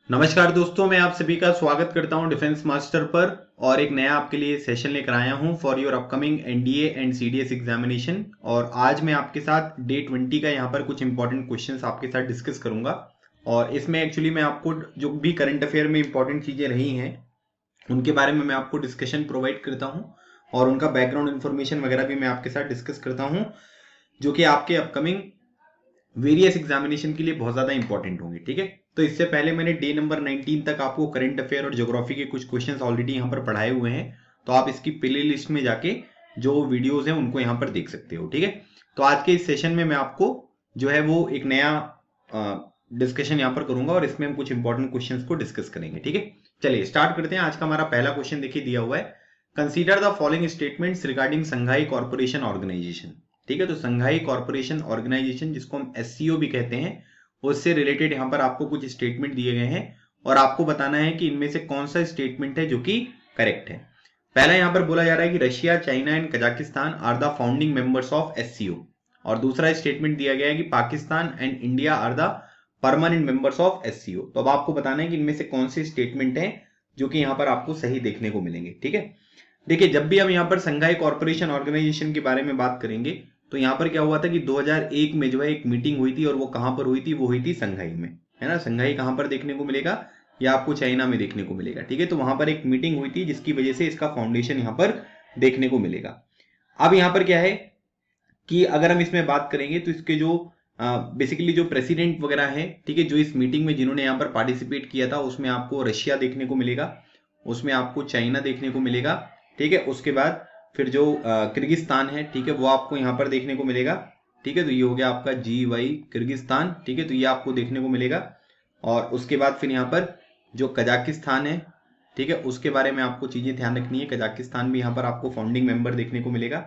नमस्कार दोस्तों, मैं आप सभी का स्वागत करता हूं डिफेंस मास्टर पर और एक नया आपके लिए सेशन लेकर आया हूं for your upcoming NDA and CDS examination. और आज मैं आपके साथ डे 20 का यहां पर कुछ इंपॉर्टेंट क्वेश्चंस आपके साथ डिस्कस करूंगा। और इसमें एक्चुअली मैं आपको जो भी करंट अफेयर में इंपॉर्टेंट चीजें रही हैं उनके बारे में मैं आपको डिस्कशन प्रोवाइड करता हूँ और उनका बैकग्राउंड इन्फॉर्मेशन वगैरह भी मैं आपके साथ डिस्कस करता हूँ, जो कि आपके अपकमिंग वेरियस एग्जामिनेशन के लिए बहुत ज्यादा इंपॉर्टेंट होंगे। ठीक है, तो इससे पहले मैंने डे नंबर 19 तक आपको करंट अफेयर और ज्योग्राफी के कुछ क्वेश्चंस ऑलरेडी यहाँ पर पढ़ाए हुए हैं, तो आप इसकी प्ले लिस्ट में जाके जो वीडियोस हैं उनको यहाँ पर देख सकते हो। ठीक है, तो आज के इस सेशन में मैं आपको जो है वो एक नया डिस्कशन यहाँ पर करूंगा और इसमें हम कुछ इंपॉर्टेंट क्वेश्चंस को डिस्कस करेंगे। ठीक है, चलिए स्टार्ट करते हैं। आज का हमारा पहला क्वेश्चन देखिए दिया हुआ है, consider the following statements regarding Shanghai corporation organization. ठीक है, तो संघाई कॉर्पोरेशन ऑर्गेनाइजेशन जिसको हम एससीओ भी कहते हैं, उससे रिलेटेड यहाँ पर आपको कुछ स्टेटमेंट दिए गए हैं और आपको बताना है कि इनमें से कौन सा स्टेटमेंट है जो कि करेक्ट है। पहला यहाँ पर बोला जा रहा है कि Russia, China and Kazakhstan are the founding members of SCO, और दूसरा स्टेटमेंट दिया गया है कि Pakistan and India are the permanent members of SCO. तो अब आपको बताना है कि इनमें से कौन से स्टेटमेंट है जो कि यहाँ पर आपको सही देखने को मिलेंगे। ठीक है, देखिए जब भी हम यहाँ पर संघाई कॉर्पोरेशन ऑर्गेनाइजेशन के बारे में बात करेंगे तो यहाँ पर क्या हुआ था कि 2001 में जो है एक मीटिंग हुई थी और वो कहां पर हुई थी, वो हुई थी संघाई में, है ना। संघाई कहां पर देखने को मिलेगा, या आपको चाइना में देखने को मिलेगा। ठीक है, तो वहां पर एक मीटिंग हुई थी जिसकी वजह से इसका फाउंडेशन यहाँ पर देखने को मिलेगा। अब यहाँ पर क्या है कि अगर हम इसमें बात करेंगे तो इसके जो बेसिकली जो प्रेसिडेंट वगैरह है, ठीक है, जो इस मीटिंग में जिन्होंने यहाँ पर पार्टिसिपेट किया था उसमें आपको रशिया देखने को मिलेगा, उसमें आपको चाइना देखने को मिलेगा। ठीक है, उसके बाद फिर जो किर्गिस्तान है, ठीक है, वो आपको यहाँ पर देखने को मिलेगा। ठीक है, तो ये हो गया आपका GY किर्गिस्तान। ठीक है, तो ये आपको देखने को मिलेगा। और उसके बाद फिर यहाँ पर जो कजाकिस्तान है, ठीक है, उसके बारे में आपको चीजें ध्यान रखनी है। कजाकिस्तान भी यहाँ पर आपको फाउंडिंग मेंबर देखने को मिलेगा।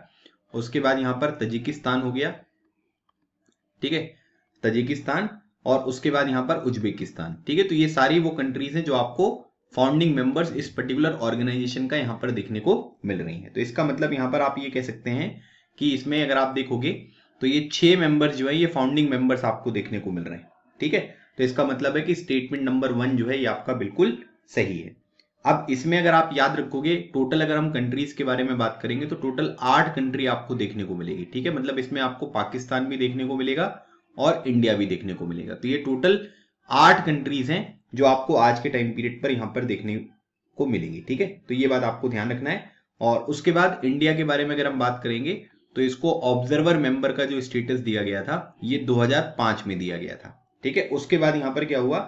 उसके बाद यहाँ पर तजिकिस्तान हो गया, ठीक है, तजिकिस्तान, और उसके बाद यहाँ पर उज्बेकिस्तान। ठीक है, तो ये सारी वो कंट्रीज हैं जो आपको फाउंडिंग मेंबर्स इस पर्टिकुलर ऑर्गेनाइजेशन का यहाँ पर देखने को मिल रही हैं। तो इसका मतलब यहाँ पर आप ये कह सकते हैं कि इसमें अगर आप देखोगे तो ये 6 मेंबर्स जो है ये फाउंडिंग मेंबर्स आपको देखने को मिल रहे हैं। ठीक है, तो इसका मतलब है कि स्टेटमेंट नंबर 1 जो है ये आपका बिल्कुल सही है। अब इसमें अगर आप याद रखोगे टोटल अगर हम कंट्रीज के बारे में बात करेंगे तो टोटल 8 कंट्री आपको देखने को मिलेगी। ठीक है, मतलब इसमें आपको पाकिस्तान भी देखने को मिलेगा और इंडिया भी देखने को मिलेगा। तो ये टोटल 8 कंट्रीज हैं जो आपको आज के टाइम पीरियड पर यहां पर देखने को मिलेंगी। ठीक है, तो ये बात आपको ध्यान रखना है। और उसके बाद इंडिया के बारे में अगर हम बात करेंगे तो इसको ऑब्जर्वर मेंबर का जो स्टेटस दिया गया था ये 2005 में दिया गया था। ठीक है, उसके बाद यहां पर क्या हुआ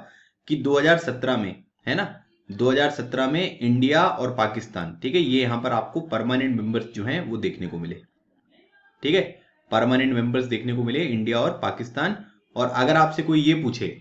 कि 2017 में, है ना, 2017 में इंडिया और पाकिस्तान, ठीक है, ये यहां पर आपको परमानेंट मेंबर्स जो हैं वो देखने को मिले। ठीक है, परमानेंट मेंबर्स देखने को मिले इंडिया और पाकिस्तान। और अगर आपसे कोई ये पूछे,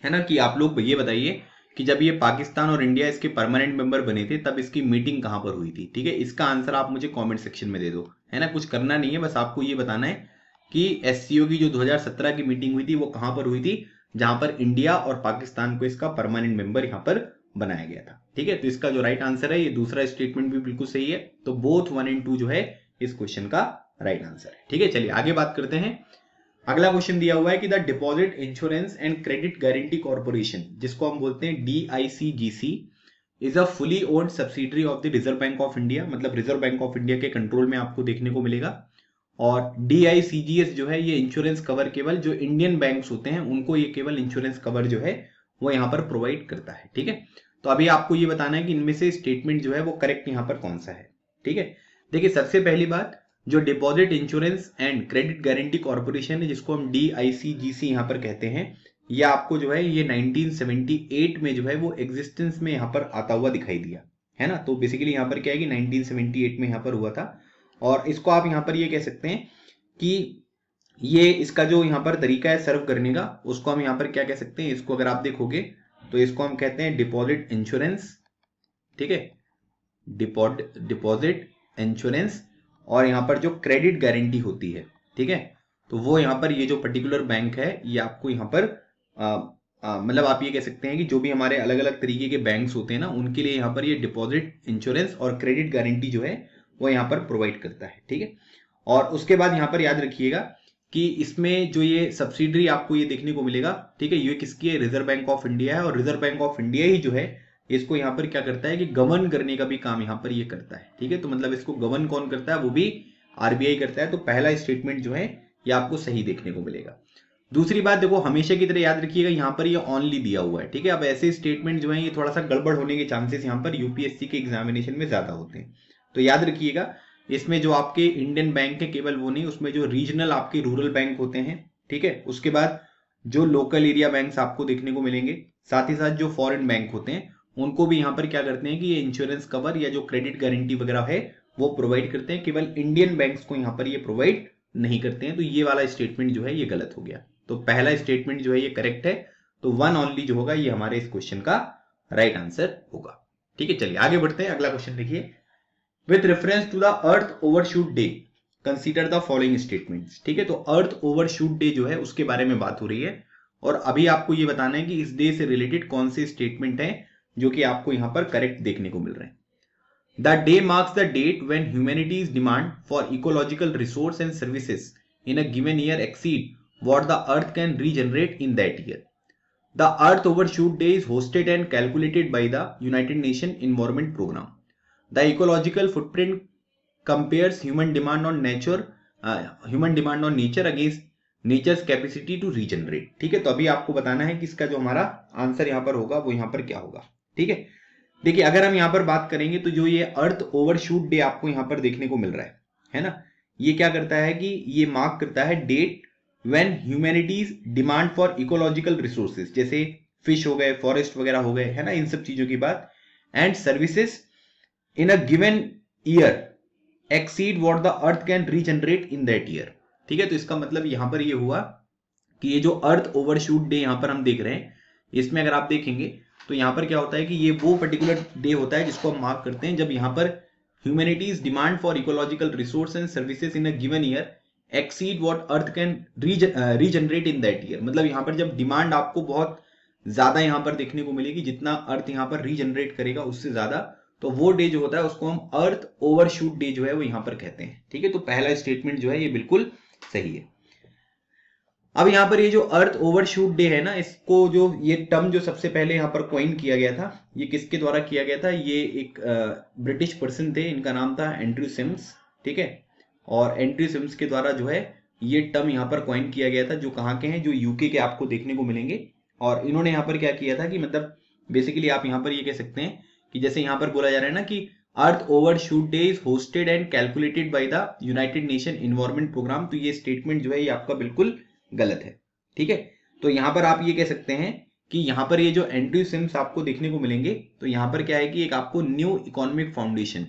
है ना, कि आप लोग ये बताइए कि जब ये पाकिस्तान और इंडिया इसके परमानेंट मेंबर बने थे तब इसकी मीटिंग कहां पर हुई थी, ठीक है, इसका आंसर आप मुझे कमेंट सेक्शन में दे दो, है ना। कुछ करना नहीं है, बस आपको ये बताना है कि एससीओ की जो 2017 की मीटिंग हुई थी वो कहां पर हुई थी, जहां पर इंडिया और पाकिस्तान को इसका परमानेंट मेंबर यहां पर बनाया गया था। ठीक है, तो इसका जो राइट आंसर है, ये दूसरा स्टेटमेंट भी बिल्कुल सही है। तो बोथ 1 और 2 जो है इस क्वेश्चन का राइट आंसर है। ठीक है, चलिए आगे बात करते हैं। अगला क्वेश्चन दिया हुआ है कि the deposit insurance and credit guarantee corporation, जिसको हम बोलते हैं DICGC, is a fully owned subsidiary of the reserve bank of India, मतलब रिजर्व बैंक ऑफ इंडिया के कंट्रोल में आपको देखने को मिलेगा। और DICGS जो है ये इंश्योरेंस कवर केवल जो इंडियन बैंक्स होते हैं उनको ये केवल इंश्योरेंस कवर जो है वो यहाँ पर प्रोवाइड करता है। ठीक है, तो अभी आपको ये बताना है कि इनमें से स्टेटमेंट जो है वो करेक्ट यहाँ पर कौन सा है। ठीक है, देखिए सबसे पहली बात, जो deposit insurance and credit guarantee corporation है जिसको हम DICGC यहाँ पर कहते हैं, ये आपको जो है ये 1978 में जो है वो एग्जिस्टेंस में यहाँ पर आता हुआ दिखाई दिया, है ना। तो बेसिकली यहाँ पर क्या है कि 1978 में यहाँ पर हुआ था। और इसको आप यहाँ पर ये कह सकते हैं कि ये इसका जो यहाँ पर तरीका है सर्व करने का, उसको हम यहाँ पर क्या कह सकते हैं, इसको अगर आप देखोगे तो इसको हम कहते हैं डिपॉजिट इंश्योरेंस। ठीक है, डिपॉजिट इंश्योरेंस, और यहाँ पर जो क्रेडिट गारंटी होती है, ठीक है, तो वो यहाँ पर ये जो पर्टिकुलर बैंक है ये आपको यहाँ पर मतलब आप ये कह सकते हैं कि जो भी हमारे अलग अलग तरीके के बैंक्स होते हैं ना उनके लिए यहाँ पर ये डिपॉजिट इंश्योरेंस और क्रेडिट गारंटी जो है वो यहाँ पर प्रोवाइड करता है। ठीक है, और उसके बाद यहाँ पर याद रखिएगा कि इसमें जो ये सब्सिडरी आपको ये देखने को मिलेगा, ठीक है, ये किसकी है, रिजर्व बैंक ऑफ इंडिया है। और रिजर्व बैंक ऑफ इंडिया ही जो है इसको यहाँ पर क्या करता है कि गवर्न करने का भी काम यहाँ पर ये करता है, ठीक है। तो मतलब इसको गवर्न कौन करता है, वो भी आरबीआई करता है। तो पहला स्टेटमेंट जो है ये आपको सही देखने को मिलेगा। दूसरी बात देखो, हमेशा की तरह याद रखिएगा यहाँ पर ये ओनली दिया हुआ है, ठीक है। अब ऐसे स्टेटमेंट जो है ये थोड़ा सा गड़बड़ होने के चांसेस यहाँ पर यूपीएससी के एग्जामिनेशन में ज्यादा होते हैं। तो याद रखिएगा इसमें जो आपके इंडियन बैंक है केवल वो नहीं, उसमें जो रीजनल आपके रूरल बैंक होते हैं, ठीक है, उसके बाद जो लोकल एरिया बैंक्स आपको देखने को मिलेंगे, साथ ही साथ जो फॉरेन बैंक होते हैं उनको भी यहाँ पर क्या करते हैं कि ये इंश्योरेंस कवर या जो क्रेडिट गारंटी वगैरह है वो प्रोवाइड करते हैं। केवल इंडियन बैंक्स को यहाँ पर ये प्रोवाइड नहीं करते हैं। तो ये वाला स्टेटमेंट जो है ये गलत हो गया। तो पहला स्टेटमेंट जो है ये करेक्ट है। तो वन ओनली जो होगा ये हमारे इस क्वेश्चन का राइट आंसर होगा, ठीक है। चलिए आगे बढ़ते हैं। अगला क्वेश्चन देखिए, with reference to the earth overshoot day consider the following statements, ठीक है। तो अर्थ ओवरशूट डे जो है उसके बारे में बात हो रही है और अभी आपको ये बताना है कि इस डे से रिलेटेड कौन से स्टेटमेंट है जो कि आपको यहां पर करेक्ट देखने को मिल रहे हैं। The day marks the date when humanities demand for ecological resource and services in a given year exceed what the earth can regenerate in that year. The earth overshoot day is hosted and calculated by the United Nations Environment Program. The ecological footprint compares human demand on nature against nature's capacity to regenerate, ठीक है। तो अभी आपको बताना है कि इसका जो हमारा आंसर यहाँ पर होगा वो यहाँ पर क्या होगा, ठीक है। देखिए अगर हम यहाँ पर बात करेंगे तो जो ये अर्थ ओवरशूट डे आपको यहाँ पर देखने को मिल रहा है ना, ये क्या करता है कि ये मार्क करता है date when humanities demand for ecological resources, जैसे फिश हो गए, फॉरेस्ट वगैरह हो गए, है ना, इन सब चीजों की बात, and services in a given year exceed what the earth can regenerate in that year, ठीक है। तो इसका मतलब यहां पर ये हुआ कि ये जो अर्थ ओवरशूट डे यहां पर हम देख रहे हैं, इसमें अगर आप देखेंगे तो यहां पर क्या होता है कि ये वो पर्टिकुलर डे होता है जिसको हम मार्क करते हैं जब यहां पर humanities demand for ecological resource and services in a given year exceed what earth can regenerate in that year. मतलब यहां पर जब डिमांड आपको बहुत ज्यादा यहां पर देखने को मिलेगी, जितना अर्थ यहां पर रीजनरेट करेगा उससे ज्यादा, तो वो डे जो होता है उसको हम अर्थ ओवरशूट डे जो है वो यहां पर कहते हैं, ठीक है। तो पहला स्टेटमेंट जो है ये बिल्कुल सही है। अब यहां पर ये जो अर्थ ओवरशूट डे है ना, इसको जो ये टर्म जो सबसे पहले यहां पर कॉइन किया गया था, ये किसके द्वारा किया गया था, ये एक ब्रिटिश पर्सन थे, इनका नाम था एंड्रयू सिम्स, ठीक है। और एंड्रयू सिम्स के द्वारा जो है ये टर्म यहाँ पर कॉइन किया गया था, जो कहाँ के हैं, जो यूके के आपको देखने को मिलेंगे। और इन्होंने यहाँ पर क्या किया था कि मतलब बेसिकली आप यहाँ पर ये कह सकते हैं कि जैसे यहाँ पर बोला जा रहा है ना कि earth overshoot day is hosted and calculated by the United Nation environment programme, तो ये स्टेटमेंट जो है ये आपका बिल्कुल गलत है, ठीक है। तो यहाँ पर आप ये कह सकते हैं कि यहाँ पर ये जो एंड्रयू सिम्स आपको देखने को मिलेंगे, तो यहाँ पर क्या है कि एक आपको न्यू इकोनॉमिक फाउंडेशन,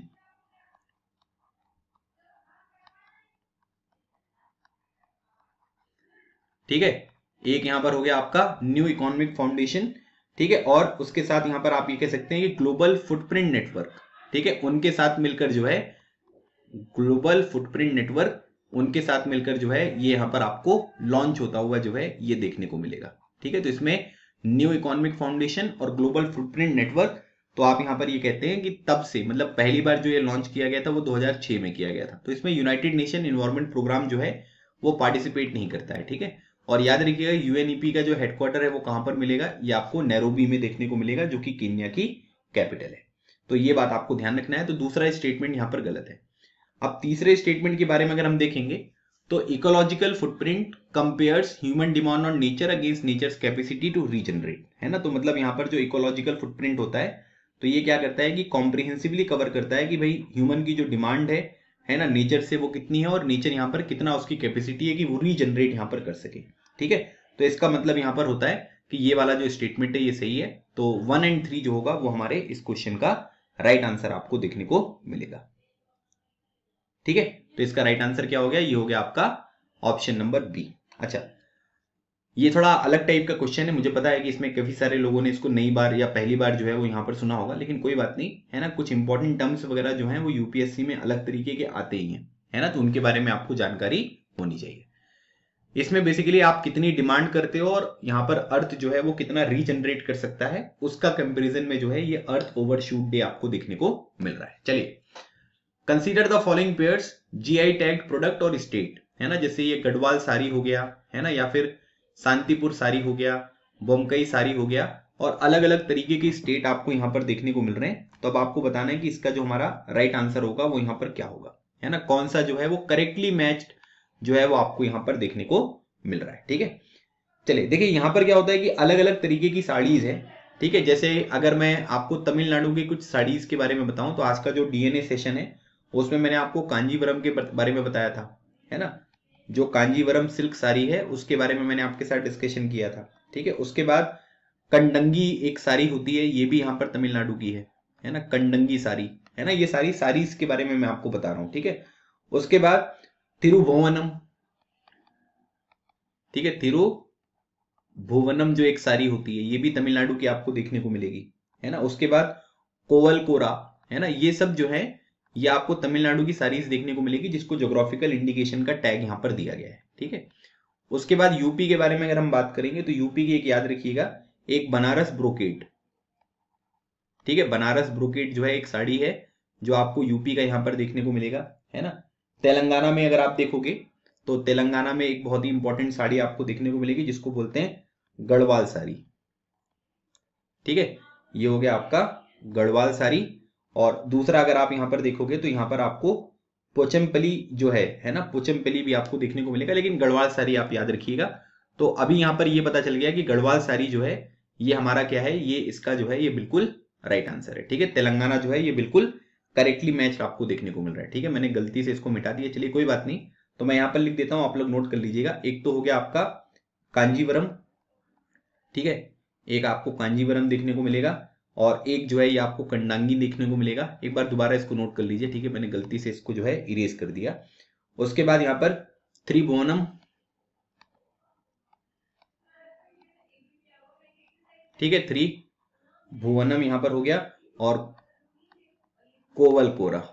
ठीक है, एक यहां पर हो गया आपका न्यू इकोनॉमिक फाउंडेशन, ठीक है। और उसके साथ यहां पर आप ये कह सकते हैं कि ग्लोबल फुटप्रिंट नेटवर्क, ठीक है, उनके साथ मिलकर जो है ग्लोबल फुटप्रिंट नेटवर्क, उनके साथ मिलकर जो है ये यहां पर आपको लॉन्च होता हुआ जो है ये देखने को मिलेगा, ठीक है। तो इसमें न्यू इकोनॉमिक फाउंडेशन और ग्लोबल फुटप्रिंट नेटवर्क, तो आप यहां पर ये कहते हैं कि तब से मतलब पहली बार जो ये लॉन्च किया गया था वो 2006 में किया गया था। तो इसमें यूनाइटेड नेशन एनवायरनमेंट प्रोग्राम जो है वो पार्टिसिपेट नहीं करता है, ठीक है। और याद रखिएगा यूएनईपी का जो हेडक्वार्टर है वो कहां पर मिलेगा, ये आपको नैरोबी में देखने को मिलेगा, जो कि केन्या की कैपिटल है। तो ये बात आपको ध्यान रखना है। तो दूसरा स्टेटमेंट यहां पर गलत है। अब तीसरे स्टेटमेंट के बारे में अगर हम देखेंगे तो ecological footprint compares human demand on nature against nature's capacity to regenerate, है ना। तो मतलब यहां पर जो इकोलॉजिकल फुटप्रिंट होता है तो ये क्या करता है कि कॉम्प्रिहेंसिवली कवर करता है कि भाई ह्यूमन की जो डिमांड है ना, नेचर से वो कितनी है और नेचर यहाँ पर कितना उसकी कैपेसिटी है कि वो रीजनरेट यहाँ पर कर सके, ठीक है। तो इसका मतलब यहाँ पर होता है कि ये वाला जो स्टेटमेंट है ये सही है। तो 1 और 3 जो होगा वो हमारे इस क्वेश्चन का राइट आंसर आपको देखने को मिलेगा, ठीक है। तो इसका राइट आंसर क्या हो गया, ये हो गया आपका ऑप्शन नंबर बी। अच्छा, ये थोड़ा अलग टाइप का क्वेश्चन है, मुझे पता है कि इसमें काफी सारे लोगों ने इसको नई बार या पहली बार जो है वो यहाँ पर सुना होगा, लेकिन कोई बात नहीं, है ना। कुछ इंपॉर्टेंट टर्म्स वगैरह जो है वो यूपीएससी में अलग तरीके के आते ही हैं, है ना, तो उनके बारे में आपको जानकारी होनी चाहिए। इसमें बेसिकली आप कितनी डिमांड करते हो और यहाँ पर अर्थ जो है वो कितना रीजनरेट कर सकता है, उसका कंपैरिजन में जो है ये अर्थ ओवरशूट डे आपको देखने को मिल रहा है। चलिए, consider the following pairs GI tagged product और स्टेट है ना, जैसे ये गढ़वाल साड़ी हो गया, है ना, या फिर शांतिपुर साड़ी हो गया, बोमकई साड़ी हो गया, और अलग अलग तरीके की स्टेट आपको यहाँ पर देखने को मिल रहे हैं। तो अब आपको बताना है कि इसका जो हमारा राइट आंसर होगा वो यहाँ पर क्या होगा, है ना, कौन सा जो है वो करेक्टली मैच्ड जो है वो आपको यहाँ पर देखने को मिल रहा है। ठीक है, चलिए देखिए यहाँ पर क्या होता है कि अलग अलग तरीके की साड़ीज है। ठीक है, जैसे अगर मैं आपको तमिलनाडु की कुछ साड़ीज के बारे में बताऊं तो आज का जो डीएनए सेशन है उसमें मैंने आपको कांजीवरम के बारे में बताया था, है ना, जो कांजीवरम सिल्क साड़ी है उसके बारे में मैंने आपके साथ डिस्कशन किया था। ठीक है, उसके बाद कंडंगी एक साड़ी होती है, ये भी यहाँ पर तमिलनाडु की है ना, कंडंगी साड़ी, है ना, ये सारी साड़ीज के बारे में मैं आपको बता रहा हूँ। ठीक है, उसके बाद तिरुभुवनम, ठीक है, तिरुभुवनम जो एक साड़ी होती है ये भी तमिलनाडु की आपको देखने को मिलेगी, है ना। उसके बाद कोवलकोरा, है ना, ये सब जो है ये आपको तमिलनाडु की साड़ीज देखने को मिलेगी जिसको ज्योग्राफिकल इंडिकेशन का टैग यहाँ पर दिया गया है। ठीक है, उसके बाद यूपी के बारे में अगर हम बात करेंगे तो यूपी की एक याद रखिएगा, एक बनारस ब्रोकेड। ठीक है, बनारस ब्रोकेड जो है एक साड़ी है जो आपको यूपी का यहाँ पर देखने को मिलेगा, है ना। तेलंगाना में अगर आप देखोगे तो तेलंगाना में एक बहुत ही इंपॉर्टेंट साड़ी आपको देखने को मिलेगी जिसको बोलते हैं गढ़वाल साड़ी। ठीक है, ये हो गया आपका गढ़वाल साड़ी। और दूसरा अगर आप यहाँ पर देखोगे तो यहाँ पर आपको पोचमपल्ली जो है ना, पोचमपल्ली भी आपको देखने को मिलेगा, लेकिन गढ़वाल साड़ी आप याद रखिएगा। तो अभी यहाँ पर ये पता चल गया कि गढ़वाल साड़ी जो है ये हमारा क्या है, ये इसका जो है ये बिल्कुल राइट आंसर है। ठीक है, तेलंगाना जो है ये बिल्कुल करेक्टली मैच आपको देखने को मिल रहा है। ठीक है, मैंने गलती से इसको मिटा दिया, चलिए कोई बात नहीं, तो मैं यहाँ पर लिख देता हूं, आप लोग नोट कर लीजिएगा। एक तो हो गया आपका कांजीवरम, ठीक है, एक आपको कांजीवरम देखने को मिलेगा, और एक जो है ये आपको कंडांगी देखने को मिलेगा। एक बार दोबारा इसको नोट कर लीजिए। ठीक है, मैंने गलती से इसको जो है इरेज कर दिया। उसके बाद यहाँ पर त्रिभुवनम, ठीक है, त्रिभुवनम यहाँ पर हो गया, और कोवलकोरा,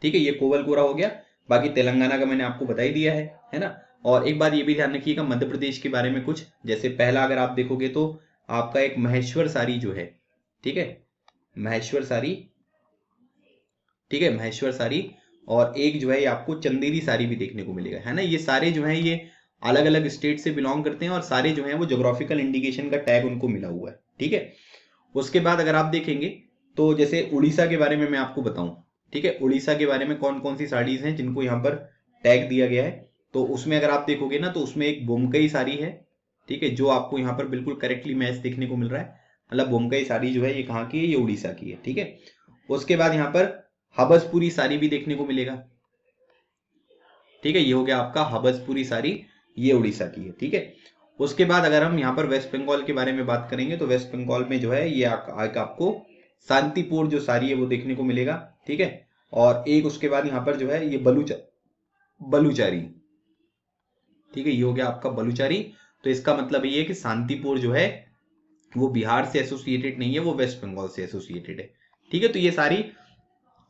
ठीक है, ये कोवलकोरा हो गया। बाकी तेलंगाना का मैंने आपको बता ही दिया है ना। और एक बात ये भी ध्यान रखिएगा मध्य प्रदेश के बारे में कुछ, जैसे पहला अगर आप देखोगे तो आपका एक महेश्वर साड़ी जो है, ठीक है, महेश्वर साड़ी, ठीक है, महेश्वर साड़ी, और एक जो है ये आपको चंदेरी साड़ी भी देखने को मिलेगा, है ना। ये सारे जो है ये अलग अलग स्टेट से बिलोंग करते हैं, और सारे जो है वो ज्योग्राफिकल इंडिकेशन का टैग उनको मिला हुआ है। ठीक है, उसके बाद अगर आप देखेंगे तो जैसे उड़ीसा के बारे में मैं आपको बताऊं, ठीक है, उड़ीसा के बारे में कौन कौन सी साड़ीज हैं जिनको यहाँ पर टैग दिया गया है, तो उसमें अगर आप देखोगे ना तो उसमें एक बोमकई साड़ी है, ठीक है, जो आपको यहाँ पर बिल्कुल करेक्टली मैच देखने को मिल रहा है। मतलब बोमकई साड़ी जो है ये कहाँ की है, ये उड़ीसा की है। ठीक है, उसके बाद यहाँ पर हबसपुरी साड़ी भी देखने को मिलेगा। ठीक है, ये हो गया आपका हबसपुरी साड़ी, ये उड़ीसा की है। ठीक है, उसके बाद अगर हम यहाँ पर वेस्ट बंगाल के बारे में बात करेंगे तो वेस्ट बंगाल में जो है ये आपको शांतिपुर जो साड़ी है वो देखने को मिलेगा। ठीक है, और एक उसके बाद यहाँ पर जो है ये बलूचारी, ठीक है, ये हो गया आपका बलूचारी। तो इसका मतलब ये है कि शांतिपुर जो है वो बिहार से एसोसिएटेड नहीं है, वो वेस्ट बंगाल से एसोसिएटेड है। ठीक है, तो ये सारी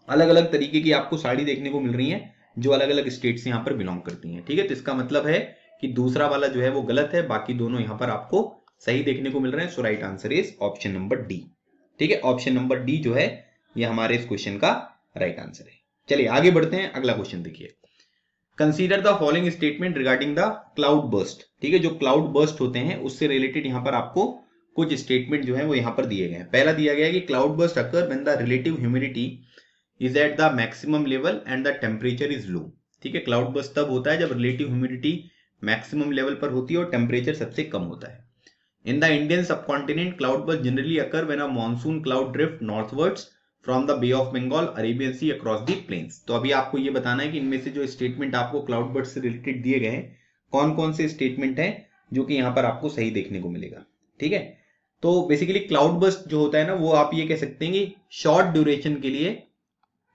अलग अलग तरीके की आपको साड़ी देखने को मिल रही है जो अलग अलग स्टेट से यहाँ पर बिलोंग करती हैं। ठीक है, तो इसका मतलब है कि दूसरा वाला जो है वो गलत है, बाकी दोनों यहाँ पर आपको सही देखने को मिल रहे हैं। So right answer is option number D. ठीक है, ऑप्शन नंबर डी जो है ये हमारे इस क्वेश्चन का राइट आंसर है। चलिए आगे बढ़ते हैं, अगला क्वेश्चन देखिए। Consider the following statement regarding the cloud burst. ठीक है, जो क्लाउड बर्स्ट होते हैं उससे रिलेटेड यहाँ पर आपको कुछ स्टेटमेंट जो है वो यहाँ पर दिए गए हैं। पहला दिया गया है कि cloud burst occur when the relative humidity is at the maximum level and the temperature is low. ठीक है, क्लाउड बर्स्ट तब होता है जब रिलेटिव ह्यूमिडिटी मैक्सिमम लेवल पर होती है और टेम्परेचर सबसे कम होता है। In the Indian subcontinent cloud burst generally occur when a monsoon cloud drift northwards from the bay of Bengal Arabian sea across the plains. तो अभी आपको ये बताना है कि इनमें से जो स्टेटमेंट आपको क्लाउड बर्स्ट से रिलेटेड दिए गए हैं कौन कौन से स्टेटमेंट हैं जो कि यहाँ पर आपको सही देखने को मिलेगा। ठीक है, तो बेसिकली क्लाउड बर्स्ट जो होता है ना वो आप ये कह सकते हैं कि शॉर्ट ड्यूरेशन के लिए,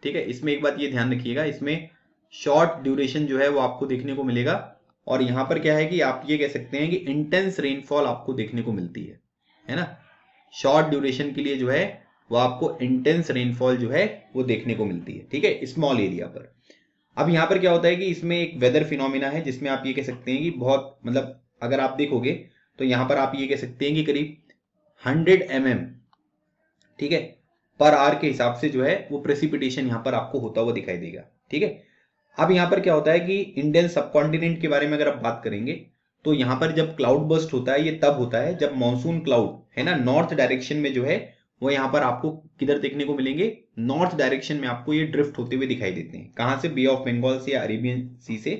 ठीक है, इसमें एक बात ये ध्यान रखिएगा, इसमें शॉर्ट ड्यूरेशन जो है वो आपको देखने को मिलेगा। और यहां पर क्या है कि आप ये कह सकते हैं कि इंटेंस रेनफॉल आपको देखने को मिलती है ना। शॉर्ट ड्यूरेशन के लिए जो है वो आपको इंटेंस रेनफॉल जो है वो देखने को मिलती है, ठीक है, स्मॉल एरिया पर। अब यहां पर क्या होता है कि इसमें एक वेदर फिनोमिना है जिसमें आप ये कह सकते हैं कि बहुत, मतलब अगर आप देखोगे तो यहां पर आप ये कह सकते हैं कि करीब 100 mm, ठीक है, पर आवर के हिसाब से जो है वो प्रेसिपिटेशन यहां पर आपको होता हुआ दिखाई देगा। ठीक है, अब यहाँ पर क्या होता है कि इंडियन सबकॉन्टिनेंट के बारे में अगर आप बात करेंगे तो यहाँ पर जब क्लाउड बर्स्ट होता है ये तब होता है जब मॉनसून क्लाउड है ना नॉर्थ डायरेक्शन में जो है वो यहाँ पर आपको किधर देखने को मिलेंगे, नॉर्थ डायरेक्शन में आपको ये ड्रिफ्ट होते हुए दिखाई देते हैं। कहां से? बे ऑफ बंगाल से या अरेबियन सी से।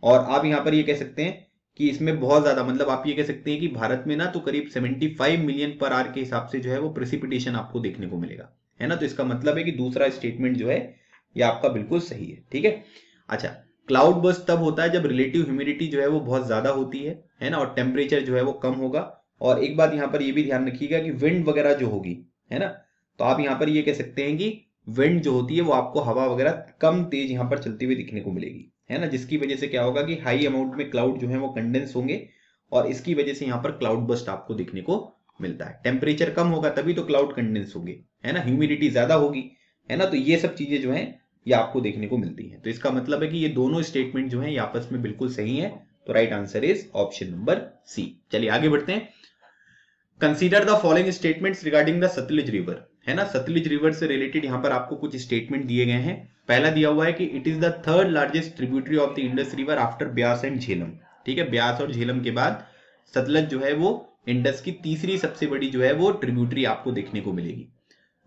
और आप यहाँ पर ये कह सकते हैं कि इसमें बहुत ज्यादा, मतलब आप ये कह सकते हैं कि भारत में ना तो करीब 75 मिलियन पर आवर के हिसाब से जो है वो प्रेसिपिटेशन आपको देखने को मिलेगा, है ना। तो इसका मतलब है कि दूसरा स्टेटमेंट जो है ये आपका बिल्कुल सही है, ठीक है। अच्छा, क्लाउड बर्स्ट तब होता है जब रिलेटिव ह्यूमिडिटी जो है वो बहुत ज्यादा होती है ना, और टेम्परेचर जो है वो कम होगा। और एक बात यहाँ पर ये भी ध्यान रखिएगा कि विंड वगैरह जो होगी, है ना, तो आप यहाँ पर ये कह सकते हैं कि विंड जो होती है वो आपको हवा वगैरह कम तेज यहाँ पर चलती हुई दिखने को मिलेगी, है ना, जिसकी वजह से क्या होगा कि हाई अमाउंट में क्लाउड जो है वो कंडेंस होंगे और इसकी वजह से यहाँ पर क्लाउड बर्स्ट आपको देखने को मिलता है। टेम्परेचर कम होगा तभी तो क्लाउड कंडेंस होंगे, है ना, ह्यूमिडिटी ज्यादा होगी, है ना, तो ये सब चीजें जो है ये आपको देखने को मिलती है। तो इसका मतलब है कि ये दोनों स्टेटमेंट जो है ये आपस में बिल्कुल सही है। तो right answer is option number C. चलिए आगे बढ़ते हैं। Consider the following statements regarding the Sutlej river, है ना, सतलुज रिवर से रिलेटेड यहाँ पर आपको कुछ स्टेटमेंट दिए गए हैं। पहला दिया हुआ है कि it is the third largest tributary of the Indus river after Beas and Jhelum, ठीक है, ब्यास और झेलम के बाद सतलज जो है वो इंडस की तीसरी सबसे बड़ी जो है वो ट्रिब्यूटरी आपको देखने को मिलेगी।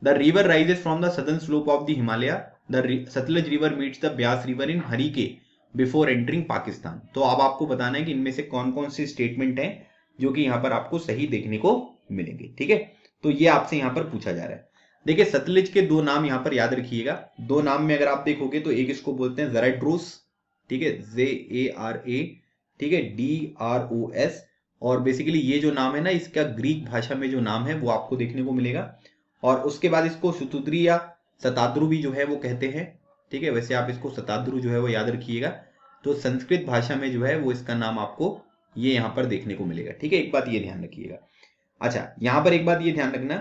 The river rises from the southern slope of the Himalaya, the Sutlej river meets the Beas river in Harike before entering Pakistan. तो अब आपको बताना है कि इनमें से कौन कौन से स्टेटमेंट हैं जो कि यहाँ पर आपको सही देखने को मिलेंगे, ठीक है। तो ये आपसे यहाँ पर पूछा जा रहा है। देखिए सतलज के दो नाम यहाँ पर याद रखिएगा। दो नाम में अगर आप देखोगे तो एक इसको बोलते हैं ज़राइट्रोस, ठीक है, ZARA, ठीक है, DROS। और बेसिकली ये जो नाम है ना इसका ग्रीक भाषा में जो नाम है वो आपको देखने को मिलेगा। और उसके बाद इसको शतुद्री या शताद्रु भी जो है वो कहते हैं, ठीक है, वैसे आप इसको शताद्रु जो है वो याद रखिएगा। तो संस्कृत भाषा में जो है वो इसका नाम आपको ये यहाँ पर देखने को मिलेगा, ठीक है, एक बात ये ध्यान रखिएगा। अच्छा, यहाँ पर एक बात ये ध्यान रखना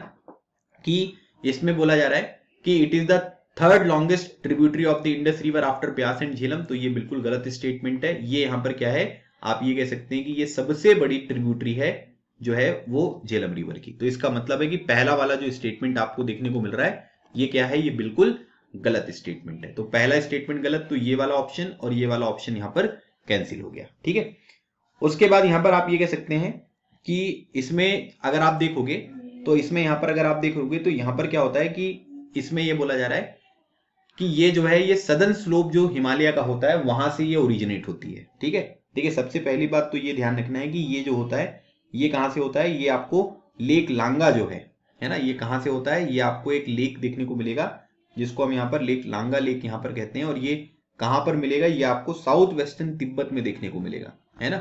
कि इसमें बोला जा रहा है कि it is the third longest tributary of the Indus river after Beas and Jhelum. तो ये बिल्कुल गलत स्टेटमेंट है। ये यहाँ पर क्या है, आप ये कह सकते हैं कि ये सबसे बड़ी ट्रिब्यूटरी है जो है वो झेलम रिवर की। तो इसका मतलब है कि पहला वाला जो स्टेटमेंट आपको देखने को मिल रहा है ये क्या है, ये बिल्कुल गलत स्टेटमेंट है। तो पहला स्टेटमेंट गलत, तो ये वाला ऑप्शन और ये वाला ऑप्शन यहाँ पर कैंसिल हो गया, ठीक है। उसके बाद यहां पर आप ये कह सकते हैं कि इसमें अगर आप देखोगे तो इसमें यहां पर अगर आप देखोगे तो यहां पर क्या होता है कि इसमें ये बोला जा रहा है कि ये जो है ये सदर्न स्लोप जो हिमालय का होता है वहां से ये ओरिजिनेट होती है, ठीक है। देखिए सबसे पहली बात तो ये ध्यान रखना है कि ये जो होता है ये कहां से होता है, ये आपको लेक लांगा जो है ना, ये कहां से होता है, ये आपको एक लेक देखने को मिलेगा जिसको हम यहाँ पर लेक लांगा लेक यहाँ पर कहते हैं। और ये कहां पर मिलेगा, ये आपको साउथ वेस्टर्न तिब्बत में देखने को मिलेगा, है ना,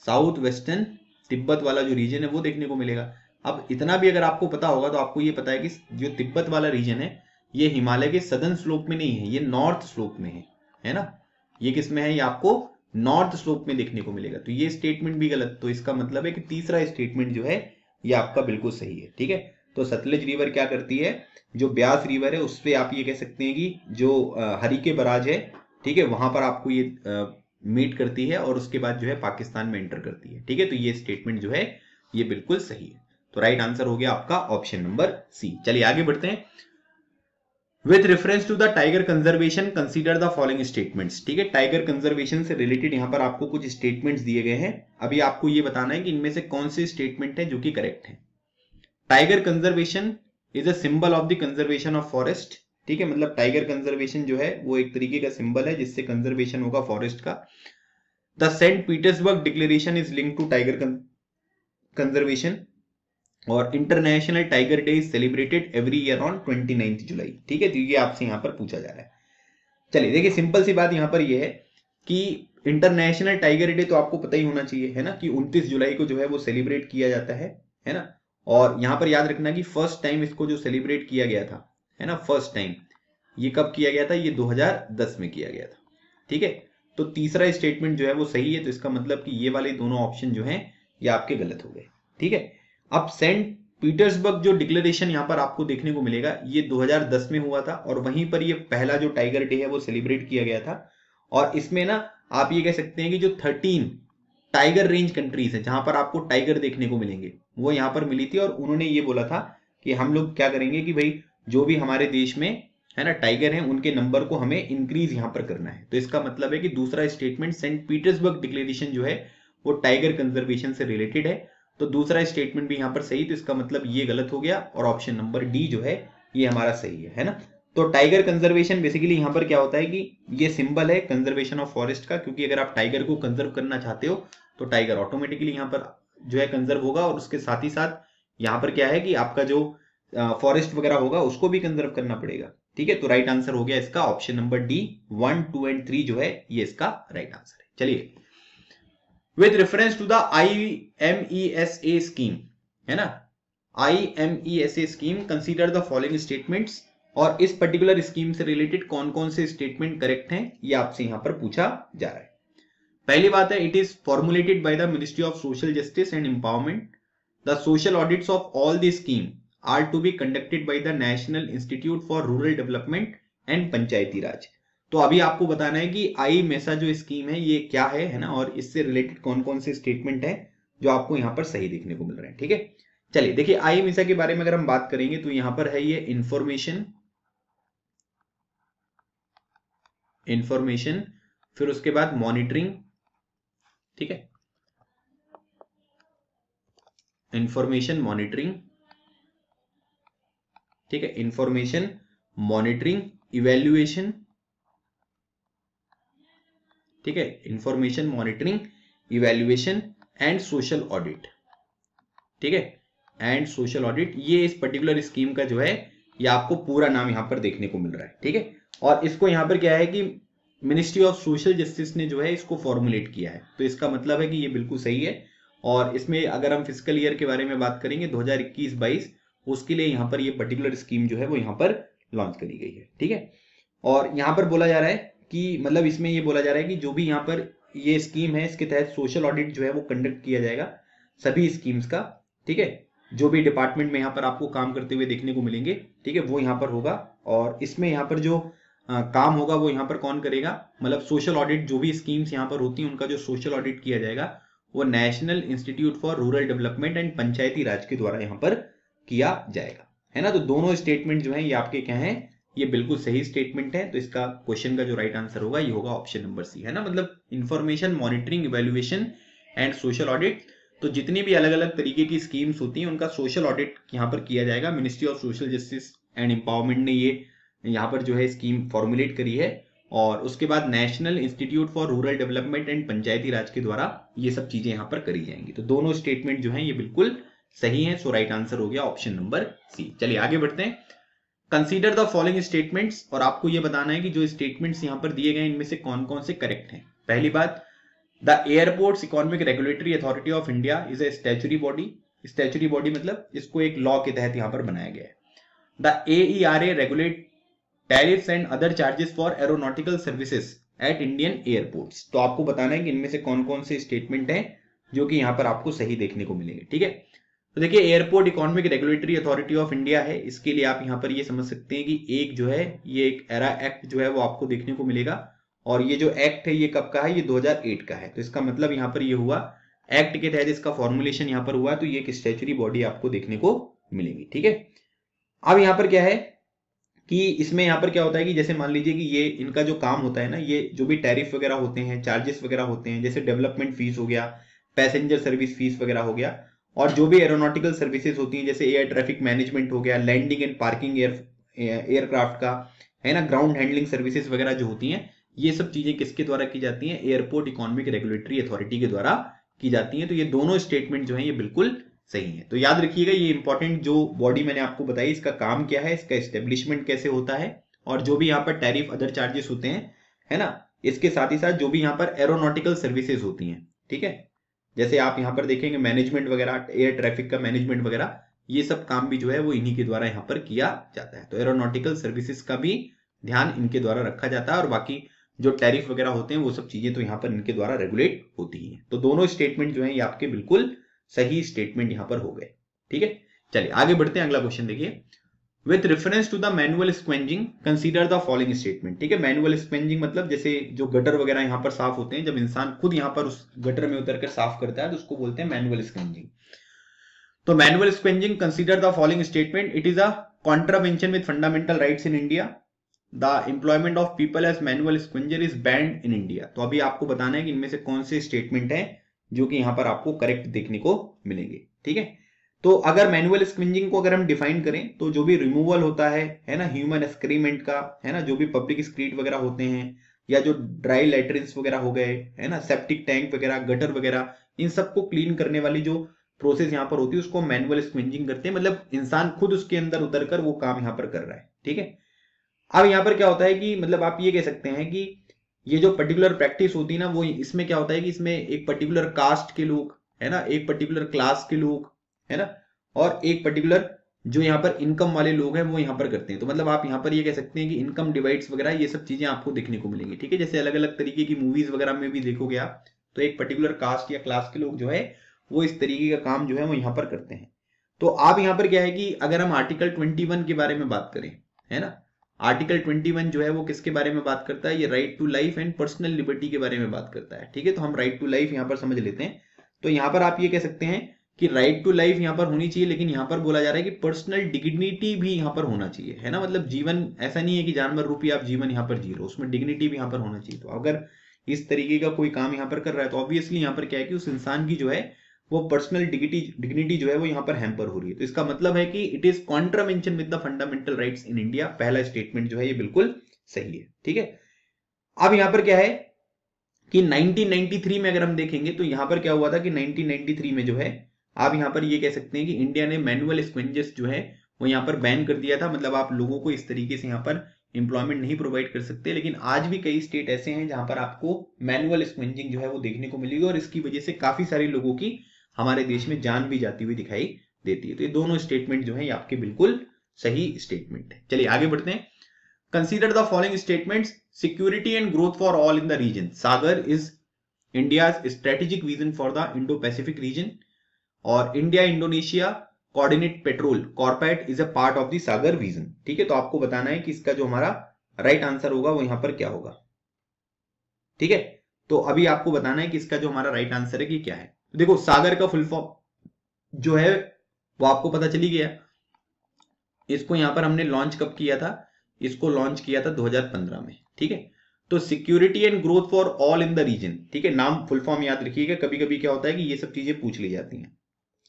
साउथ वेस्टर्न तिब्बत वाला जो रीजन है वो देखने को मिलेगा। अब इतना भी अगर आपको पता होगा तो आपको ये पता है कि जो तिब्बत वाला रीजन है ये हिमालय के सदर्न स्लोप में नहीं है, ये नॉर्थ स्लोप में है ना, ये किस में है, ये आपको नॉर्थ स्लोप में देखने को मिलेगा। तो ये स्टेटमेंट भी गलत। तो इसका मतलब है कि तीसरा स्टेटमेंट जो है ये आपका बिल्कुल सही है, ठीक है। तो सतलज रिवर क्या करती है, जो ब्यास रिवर है उससे आप ये कह सकते हैं कि जो हरिके बराज है, ठीक है, वहां पर आपको ये मीट करती है और उसके बाद जो है पाकिस्तान में एंटर करती है, ठीक है। तो ये स्टेटमेंट जो है ये बिल्कुल सही है। तो राइट आंसर हो गया आपका ऑप्शन नंबर सी। चलिए आगे बढ़ते हैं। With reference to the tiger conservation consider the following statements, ठीक है, टाइगर कंजर्वेशन से रिलेटेड यहां पर आपको कुछ स्टेटमेंट्स दिए गए हैं। अभी आपको ये बताना है कि इनमें से कौन से स्टेटमेंट है जो कि करेक्ट है। Tiger conservation is a symbol of the conservation of forest, ठीक है, मतलब टाइगर कंजर्वेशन जो है वो एक तरीके का सिंबल है जिससे कंजर्वेशन होगा फॉरेस्ट का। The Saint Petersburg declaration is linked to tiger conservation और international tiger day is celebrated every year on 29 July, ठीक है। तो ये आपसे यहाँ पर पूछा जा रहा है। चलिए देखिए सिंपल सी बात यहाँ पर ये है कि इंटरनेशनल टाइगर डे तो आपको पता ही होना चाहिए, है ना, कि 29 जुलाई को जो है वो सेलिब्रेट किया जाता है ना। और यहाँ पर याद रखना कि फर्स्ट टाइम इसको जो सेलिब्रेट किया गया था, है ना, फर्स्ट टाइम ये कब किया गया था, ये 2010 में किया गया था, ठीक है। तो तीसरा स्टेटमेंट जो है वो सही है। तो इसका मतलब कि ये वाले दोनों ऑप्शन जो हैं ये आपके गलत हो गए, ठीक है। अब सेंट पीटर्सबर्ग जो डिक्लेरेशन यहाँ पर आपको देखने को मिलेगा ये 2010 में हुआ था और वहीं पर ये पहला जो टाइगर डे है वो सेलिब्रेट किया गया था। और इसमें ना आप ये कह सकते हैं कि जो 13 टाइगर रेंज कंट्रीज है जहां पर आपको टाइगर देखने को मिलेंगे वो यहाँ पर मिली थी। और उन्होंने ये बोला था कि हम लोग क्या करेंगे कि भाई जो भी हमारे देश में है ना, टाइगर हैं, उनके नंबर को हमें इंक्रीज यहां पर करना है। तो इसका मतलब है कि दूसरा स्टेटमेंट सेंट पीटर्सबर्ग डिक्लेरेशन जो है वो टाइगर कंजर्वेशन से रिलेटेड है। तो दूसरा स्टेटमेंट भी यहां पर सही, तो इसका मतलब ये गलत हो गया और ऑप्शन नंबर डी जो है ये हमारा सही है ना। तो टाइगर कंजर्वेशन बेसिकली यहां पर क्या होता है कि ये सिंबल है कंजर्वेशन ऑफ फॉरेस्ट का, क्योंकि अगर आप टाइगर को कंजर्व करना चाहते हो तो टाइगर ऑटोमेटिकली यहां पर जो है कंजर्व होगा, और उसके साथ ही साथ यहां पर क्या है कि आपका जो फॉरेस्ट वगैरह होगा उसको भी कंजर्व करना पड़ेगा। ठीक है, तो राइट आंसर हो गया इसका ऑप्शन नंबर डी, 1, 2 एंड 3 जो है ये इसका राइट आंसर है। चलिए, with reference to the IMESA scheme, है ना, IMESA scheme consider the following statements, और इस पर्टिकुलर स्कीम से रिलेटेड कौन कौन से स्टेटमेंट करेक्ट हैं ये आपसे यहां पर पूछा जा रहा है। पहली बात है, it is formulated by the ministry of social justice and empowerment. The social audits of all the scheme are to be conducted by the national institute for rural development and Panchayati Raj. तो अभी आपको बताना है कि IMESA जो scheme है ये क्या है ना, और इससे रिलेटेड कौन कौन से स्टेटमेंट है जो आपको यहां पर सही देखने को मिल रहे हैं। ठीक है, चलिए देखिए, IMESA के बारे में अगर हम बात करेंगे तो यहां पर है ये इंफॉर्मेशन, फिर उसके बाद मॉनिटरिंग, ठीक है, इंफॉर्मेशन मॉनिटरिंग, ठीक है, इंफॉर्मेशन मॉनिटरिंग, इवैल्यूएशन, ठीक है, information monitoring, evaluation and social audit, ठीक है, एंड सोशल ऑडिट, ये इस पर्टिकुलर स्कीम का जो है ये आपको पूरा नाम यहां पर देखने को मिल रहा है। ठीक है, और इसको यहां पर क्या है कि मिनिस्ट्री ऑफ सोशल जस्टिस ने जो है इसको फॉर्मुलेट किया है, तो इसका मतलब है कि ये बिल्कुल सही है। और इसमें अगर हम फिजिकल ईयर के बारे में बात करेंगे 2021-22, उसके लिए यहाँ पर ये पर्टिकुलर स्कीम जो है वो यहाँ पर लॉन्च करी गई है। ठीक है, और यहाँ पर बोला जा रहा है कि मतलब इसमें ये बोला जा रहा है कि जो भी यहाँ पर ये स्कीम है इसके तहत सोशल ऑडिट जो है वो कंडक्ट किया जाएगा सभी स्कीम्स का। ठीक है, जो भी डिपार्टमेंट में यहाँ पर आपको काम करते हुए देखने को मिलेंगे, ठीक है, वो यहाँ पर होगा। और इसमें यहाँ पर जो काम होगा वो यहाँ पर कौन करेगा, मतलब सोशल ऑडिट, जो भी स्कीम्स यहाँ पर होती हैं उनका जो सोशल ऑडिट किया जाएगा वो national institute for rural development and Panchayati Raj के द्वारा यहाँ पर किया जाएगा, है ना। तो दोनों स्टेटमेंट जो है ये आपके क्या है, ये बिल्कुल सही स्टेटमेंट है। तो इसका क्वेश्चन का जो राइट आंसर होगा ये होगा ऑप्शन नंबर सी, है ना, मतलब information monitoring, evaluation and social audit. तो जितनी भी अलग अलग तरीके की स्कीम्स होती हैं उनका सोशल ऑडिट यहाँ पर किया जाएगा। Ministry of social justice and empowerment ने ये यहाँ पर जो है स्कीम फॉर्मुलेट करी है, और उसके बाद national institute for rural development and Panchayati Raj के द्वारा ये सब चीजें यहाँ पर करी जाएंगी। तो दोनों स्टेटमेंट जो हैं ये बिल्कुल सही हैं। सो राइट आंसर हो गया ऑप्शन नंबर सी। चलिए आगे बढ़ते हैं। कंसीडर द फॉलोइंग स्टेटमेंट्स, और आपको ये बताना है कि जो स्टेटमेंट्स यहाँ पर दिए गए इनमें से कौन कौन से करेक्ट हैं। पहली बात, the airports economic regulatory authority of India is a statutory body. Statutory body मतलब इसको एक लॉ के तहत यहाँ पर बनाया गया है। The AERA regulate tariffs and other charges for aeronautical services at Indian airports. तो आपको बताना है कि इनमें से कौन कौन से स्टेटमेंट हैं जो कि यहाँ पर आपको सही देखने को मिलेंगे। ठीक है, तो देखिए, airport economic regulatory authority of India है, इसके लिए आप यहाँ पर ये समझ सकते हैं कि एक जो है ये एक एरा एक्ट जो है वो आपको देखने को मिलेगा, और ये जो एक्ट है ये कब का है, ये 2008 का है। तो इसका मतलब यहाँ पर ये हुआ एक्ट के तहत इसका फॉर्मुलेशन यहाँ पर हुआ, तो ये एक स्टैच्यूटरी बॉडी आपको देखने को मिलेगी। ठीक है, अब यहाँ पर क्या है कि इसमें यहाँ पर क्या होता है कि जैसे मान लीजिए कि ये इनका जो काम होता है ना, ये जो भी टैरिफ वगैरह होते हैं, चार्जेस वगैरह होते हैं, जैसे डेवलपमेंट फीस हो गया, पैसेंजर सर्विस फीस वगैरह हो गया, और जो भी एरोनॉटिकल सर्विसेज होती हैं जैसे एयर ट्रैफिक मैनेजमेंट हो गया, लैंडिंग एंड पार्किंग एयरक्राफ्ट का, है ना, ग्राउंड हैंडलिंग सर्विसेज वगैरह जो होती हैं, ये सब चीजें किसके द्वारा की जाती हैं, एयरपोर्ट इकोनॉमिक रेगुलेटरी अथॉरिटी के द्वारा की जाती हैं। तो ये दोनों स्टेटमेंट जो है ये बिल्कुल सही है। तो याद रखिएगा, ये इंपॉर्टेंट जो बॉडी मैंने आपको बताई इसका काम क्या है, इसका एस्टेब्लिशमेंट कैसे होता है, और जो भी यहाँ पर टैरिफ अदर चार्जेस होते हैं, है ना, इसके साथ ही साथ जो भी यहाँ पर एरोनॉटिकल सर्विसेज होती हैं, ठीक है, जैसे आप यहाँ पर देखेंगे मैनेजमेंट वगैरह, एयर ट्रैफिक का मैनेजमेंट वगैरह, ये सब काम भी जो है वो इन्हीं के द्वारा यहाँ पर किया जाता है। तो एरोनॉटिकल सर्विसेज का भी ध्यान इनके द्वारा रखा जाता है, और बाकी जो टैरिफ वगैरह होते हैं वो सब चीजें तो यहाँ पर इनके द्वारा रेगुलेट होती हैं। तो दोनों स्टेटमेंट जो है ये आपके बिल्कुल सही स्टेटमेंट यहां पर हो गए। ठीक है, चलिए आगे बढ़ते हैं। अगला क्वेश्चन देखिए, with reference to the manual scavenging consider the following statement. ठीक है, मैनुअल स्क्वेंजिंग मतलब जैसे जो गटर वगैरह यहां पर साफ होते हैं, जब इंसान खुद यहां पर उस गटर में उतरकर साफ करता है तो उसको बोलते हैं मैनुअल स्क्वेंजिंग। तो manual scavenging consider the following statement, it is a contravention with fundamental rights in India, the employment of people as manual scavenger is banned in India. तो अभी आपको बताना है कि इनमें से कौन से स्टेटमेंट है जो कि यहां पर आपको करेक्ट देखने को मिलेंगे। ठीक है, तो अगर मैनुअल स्क्विंजिंग को अगर हम डिफाइन करें तो जो भी रिमूवल होता है ना, ह्यूमन एक्सक्रीमेंट का, है ना, जो भी पब्लिक एक्सक्रीट वगैरह होते हैं, या जो ड्राई लैट्रिन्स वगैरह हो गए, है ना, सेप्टिक टैंक वगैरह, गटर वगैरह, इन सबको क्लीन करने वाली जो प्रोसेस यहाँ पर होती है उसको मैनुअल स्क्विंजिंग करते हैं। मतलब इंसान खुद उसके अंदर उतर कर वो काम यहाँ पर कर रहा है। ठीक है, अब यहाँ पर क्या होता है कि मतलब आप ये कह सकते हैं कि ये जो पर्टिकुलर प्रैक्टिस होती है ना, वो इसमें क्या होता है कि इसमें एक पर्टिकुलर कास्ट के लोग, है ना, एक पर्टिकुलर क्लास के लोग, है ना, और एक पर्टिकुलर जो यहाँ पर इनकम वाले लोग हैं वो यहाँ पर करते हैं। तो मतलब आप यहाँ पर ये कह सकते हैं कि इनकम डिवाइड्स वगैरह ये सब चीजें आपको देखने को मिलेंगी। ठीक है, जैसे अलग अलग तरीके की मूवीज वगैरह में भी देखोगे आप, तो एक पर्टिकुलर कास्ट या क्लास के लोग जो है वो इस तरीके का काम जो है वो यहाँ पर करते हैं। तो आप यहाँ पर क्या है कि अगर हम आर्टिकल 21 के बारे में बात करें, है ना, आर्टिकल 21 जो है वो किसके बारे में बात करता है, ये right to life and personal liberty के बारे में बात करता है। ठीक है, तो हम राइट टू लाइफ यहाँ पर समझ लेते हैं। तो यहाँ पर आप ये कह सकते हैं कि राइट टू लाइफ यहाँ पर होनी चाहिए, लेकिन यहाँ पर बोला जा रहा है कि पर्सनल डिग्निटी भी यहाँ पर होना चाहिए, है ना, मतलब जीवन ऐसा नहीं है कि जानवर रूपी आप जीवन यहाँ पर जी रहे हो, उसमें डिग्निटी भी यहाँ पर होना चाहिए। तो अगर इस तरीके का कोई काम यहाँ पर कर रहा है तो ऑब्वियसली यहाँ पर क्या है कि उस इंसान की जो है वो पर्सनल डिग्निटी जो है वो यहाँ पर हैम्पर हो रही है। तो इसका मतलब है कि it is contravention with the fundamental rights in India. पहला स्टेटमेंट जो है ये बिल्कुल सही है। ठीक है, अब यहाँ पर क्या है कि 1993 में अगर हम देखेंगे तो यहाँ पर क्या हुआ था कि 1993 में जो है आप यहाँ पर ये कह सकते हैं कि इंडिया ने मैनुअल स्क्विंजेस जो है वो यहाँ पर बैन कर दिया था। मतलब आप लोगों को इस तरीके से यहाँ पर एम्प्लॉयमेंट नहीं प्रोवाइड कर सकते, लेकिन आज भी कई स्टेट ऐसे हैं जहां पर आपको मैनुअल स्क्विंजिंग जो है वो देखने को मिलेगी, और इसकी वजह से काफी सारे लोगों की हमारे देश में जान भी जाती हुई दिखाई देती है। तो ये दोनों स्टेटमेंट जो है ये आपके बिल्कुल सही स्टेटमेंट है। चलिए आगे बढ़ते हैं। Consider the following statements. Security and growth for all in the region. Sagar is India's strategic vision for the Indo pacific region. और India Indonesia coordinate patrol corporate is a part of the Sagar vision. ठीक है, तो आपको बताना है कि इसका जो हमारा राइट आंसर होगा वो यहां पर क्या होगा। ठीक है, तो अभी आपको बताना है कि इसका जो हमारा राइट आंसर है कि क्या है। देखो सागर का फुल फॉर्म जो है वो आपको पता चली गया। इसको यहां पर हमने लॉन्च कब किया था, इसको लॉन्च किया था 2015 में। ठीक है, तो security and growth for all in the region. ठीक है, नाम फुल फॉर्म याद रखिएगा, कभी कभी क्या होता है कि ये सब चीजें पूछ ली जाती हैं।